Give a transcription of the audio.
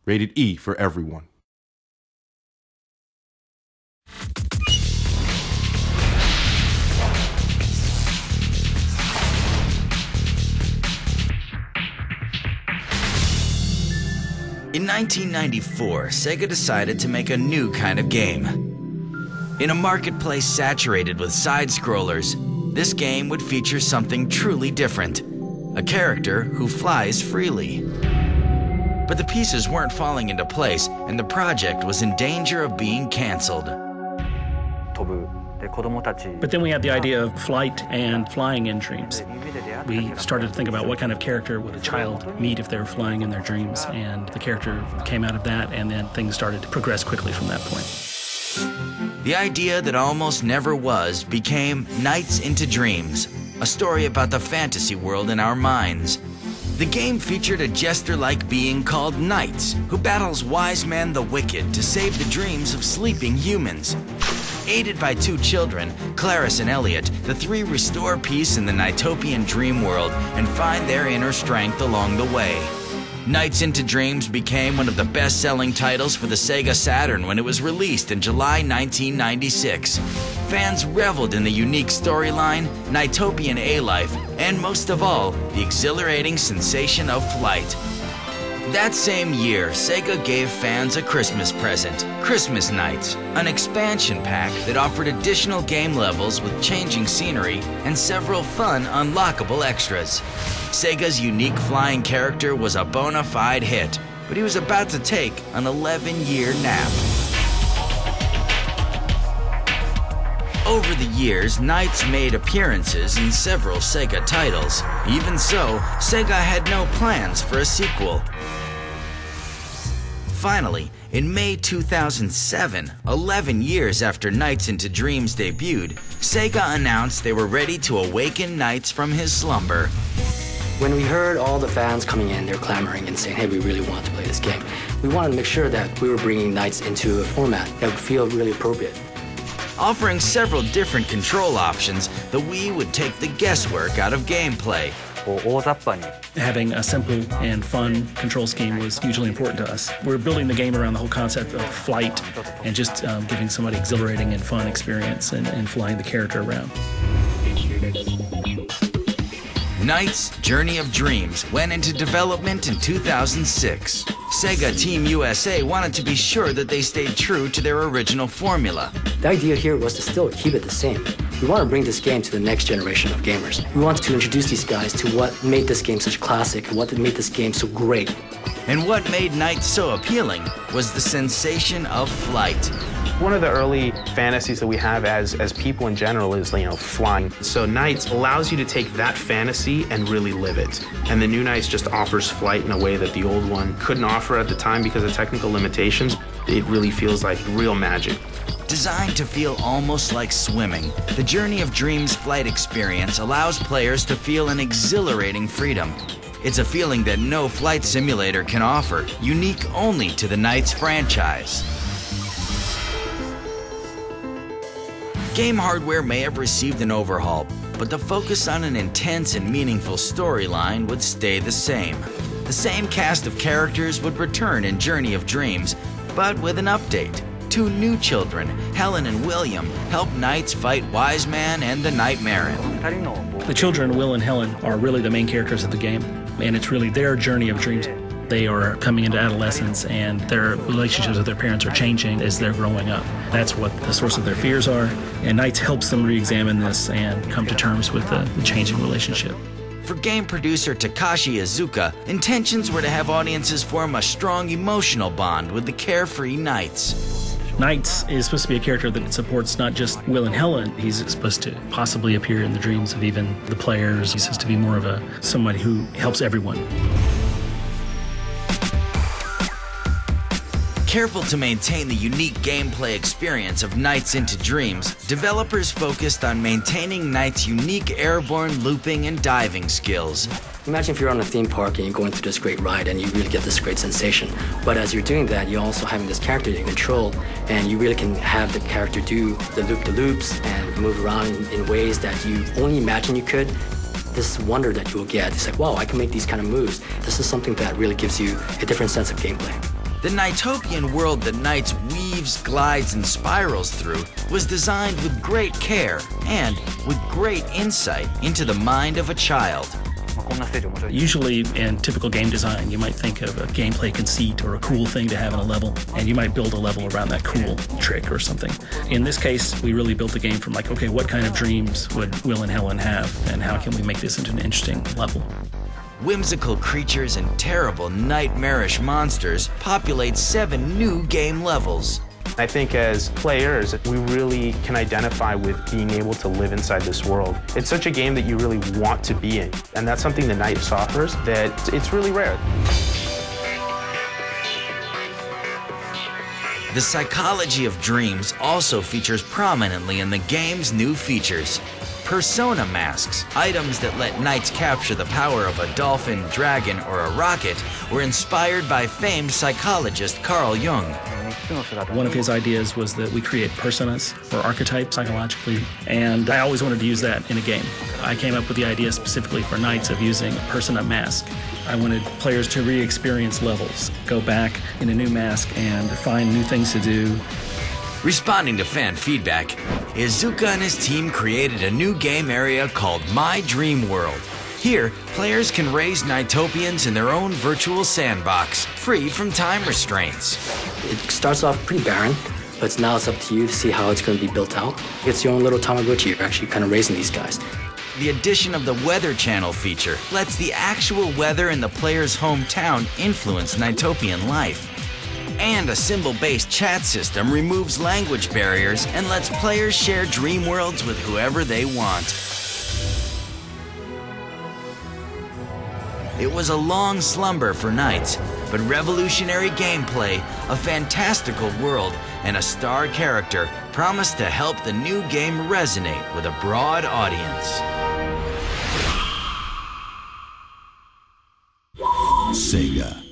Rated E for everyone. In 1994, Sega decided to make a new kind of game. In a marketplace saturated with side-scrollers, this game would feature something truly different, a character who flies freely. But the pieces weren't falling into place, and the project was in danger of being canceled. But then we had the idea of flight and flying in dreams. We started to think about what kind of character would a child meet if they were flying in their dreams, and the character came out of that, and then things started to progress quickly from that point. The idea that almost never was became Nights into Dreams, a story about the fantasy world in our minds. The game featured a jester-like being called Nights, who battles Wise Man the Wicked to save the dreams of sleeping humans. Aided by two children, Clarice and Elliot, the three restore peace in the Nightopian dream world and find their inner strength along the way. Nights into Dreams became one of the best-selling titles for the Sega Saturn when it was released in July 1996. Fans reveled in the unique storyline, Nightopian A-life, and most of all, the exhilarating sensation of flight. That same year, Sega gave fans a Christmas present, Christmas Nights, an expansion pack that offered additional game levels with changing scenery and several fun unlockable extras. Sega's unique flying character was a bona fide hit, but he was about to take an 11-year nap. Over the years, Nights made appearances in several Sega titles. Even so, Sega had no plans for a sequel. Finally, in May 2007, 11 years after Nights into Dreams debuted, Sega announced they were ready to awaken Nights from his slumber. When we heard all the fans coming in, they're clamoring and saying, hey, we really want to play this game. We wanted to make sure that we were bringing Nights into a format that would feel really appropriate. Offering several different control options, the Wii would take the guesswork out of gameplay. Having a simple and fun control scheme was hugely important to us. We're building the game around the whole concept of flight and just giving somebody exhilarating and fun experience and flying the character around. Nights Journey of Dreams went into development in 2006. Sega Team USA wanted to be sure that they stayed true to their original formula. The idea here was to still keep it the same. We want to bring this game to the next generation of gamers. We want to introduce these guys to what made this game such a classic and what made this game so great. And what made Nights so appealing was the sensation of flight. One of the early fantasies that we have as people in general is, flying. So Nights allows you to take that fantasy and really live it. And the new Nights just offers flight in a way that the old one couldn't offer at the time because of technical limitations. It really feels like real magic. Designed to feel almost like swimming, the Journey of Dreams flight experience allows players to feel an exhilarating freedom. It's a feeling that no flight simulator can offer, unique only to the Nights franchise. Game hardware may have received an overhaul, but the focus on an intense and meaningful storyline would stay the same. The same cast of characters would return in Journey of Dreams, but with an update. Two new children, Helen and William, help Nights fight Wise Man and the Nightmare. The children, Will and Helen, are really the main characters of the game, and it's really their journey of dreams. They are coming into adolescence, and their relationships with their parents are changing as they're growing up. That's what the source of their fears are, and Nights helps them re-examine this and come to terms with the changing relationship. For game producer Takashi Iizuka, intentions were to have audiences form a strong emotional bond with the carefree Nights. Nights is supposed to be a character that supports not just Will and Helen. He's supposed to possibly appear in the dreams of even the players. He's supposed to be more of somebody who helps everyone. Careful to maintain the unique gameplay experience of Nights into Dreams, developers focused on maintaining Nights' unique airborne looping and diving skills. Imagine if you're on a theme park and you're going through this great ride and you really get this great sensation. But as you're doing that, you're also having this character you control, and you really can have the character do the loop-the-loops and move around in ways that you only imagine you could. This wonder that you will get, it's like, wow, I can make these kind of moves. This is something that really gives you a different sense of gameplay. The Nightopian world that Nights weaves, glides, and spirals through was designed with great care and with great insight into the mind of a child. Usually in typical game design, you might think of a gameplay conceit or a cool thing to have in a level, and you might build a level around that cool trick or something. In this case, we really built the game from like, okay, what kind of dreams would Will and Helen have, and how can we make this into an interesting level? Whimsical creatures and terrible nightmarish monsters populate 7 new game levels. I think as players, we really can identify with being able to live inside this world. It's such a game that you really want to be in, and that's something the Nights offers that it's really rare. The psychology of dreams also features prominently in the game's new features. Persona masks, items that let Nights capture the power of a dolphin, dragon, or a rocket, were inspired by famed psychologist Carl Jung. One of his ideas was that we create personas or archetypes psychologically, and I always wanted to use that in a game. I came up with the idea specifically for Nights of using a persona mask. I wanted players to re-experience levels, go back in a new mask and find new things to do. Responding to fan feedback, Izuka and his team created a new game area called My Dream World. Here, players can raise Nightopians in their own virtual sandbox, free from time restraints. It starts off pretty barren, but now it's up to you to see how it's going to be built out. It's your own little Tamagotchi. You're actually kind of raising these guys. The addition of the Weather Channel feature lets the actual weather in the player's hometown influence Nightopian life. And a symbol-based chat system removes language barriers and lets players share dream worlds with whoever they want. It was a long slumber for Nights, but revolutionary gameplay, a fantastical world, and a star character promised to help the new game resonate with a broad audience. Sega.